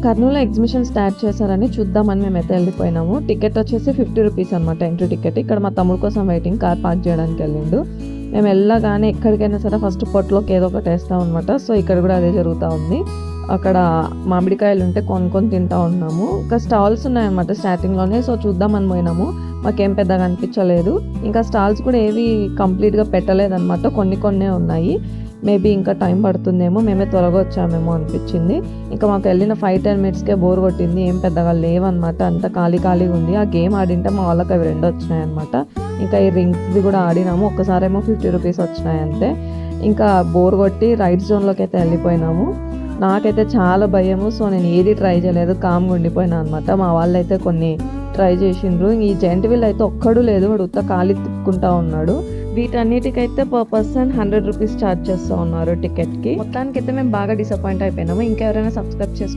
Kurnool exhibition start చేశారని చూద్దామని మేమైతే వెళ్ళిపోయినాము. టికెట్ వచ్చేసి 50 రూపీస్ అనమాట, ఎంట్రీ టికెట్. ఇక్కడ మా తమ్ముడు కోసం వెయిటింగ్, కార్ పార్క్ చేయడానికి వెళ్ళిండు. మేము వెళ్ళగానే ఎక్కడికైనా సరే ఫస్ట్ పొట్టులోకి ఏదో ఒకటి వేస్తాం అనమాట. సో ఇక్కడ కూడా అదే జరుగుతూ ఉంది. అక్కడ మామిడికాయలు ఉంటే కొనుక్కొని తింటూ ఉన్నాము. ఇంకా స్టాల్స్ ఉన్నాయన్నమాట స్టార్టింగ్లోనే. సో చూద్దామని పోయినాము, మాకేం పెద్దగా అనిపించలేదు. ఇంకా స్టాల్స్ కూడా ఏవి కంప్లీట్గా పెట్టలేదన్నమాట, కొన్ని ఉన్నాయి. మేబీ ఇంకా టైం పడుతుందేమో, మేమే త్వరగా వచ్చామేమో అనిపించింది. ఇంకా మాకు వెళ్ళిన 5-10 మినిట్స్కే బోర్ కొట్టింది, ఏం పెద్దగా లేవన్నమాట, అంత ఖాళీగా ఉంది. ఆ గేమ్ ఆడింటే మా వాళ్ళకి అవి 2 వచ్చినాయి అనమాట. ఇంకా ఈ రింగ్స్ది కూడా ఆడినాము, ఒక్కసారేమో 50 రూపీస్ వచ్చినాయి అంతే. ఇంకా బోర్ కొట్టి రైడ్ జోన్లోకి అయితే వెళ్ళిపోయినాము. నాకైతే చాలా భయము, సో నేను ఏది ట్రై చేయలేదు, కామ్గా ఉండిపోయినా అనమాట. మా వాళ్ళు అయితే కొన్ని ట్రై చేసిండ్రు. ఈ జెంట్ వీల్ అయితే ఒక్కడు లేదు, వాడు ఉత్త ఖాళీ తిప్పుకుంటా ఉన్నాడు. వీటన్నిటికైతే పర్ పర్సన్ 100 రూపీస్ ఛార్జ్ చేస్తూ ఉన్నారు టికెట్కి. మొత్తానికైతే మేము బాగా డిసప్పాయింట్ అయిపోయినాము. ఇంకెవరైనా సబ్స్క్రైబ్ చేసుకో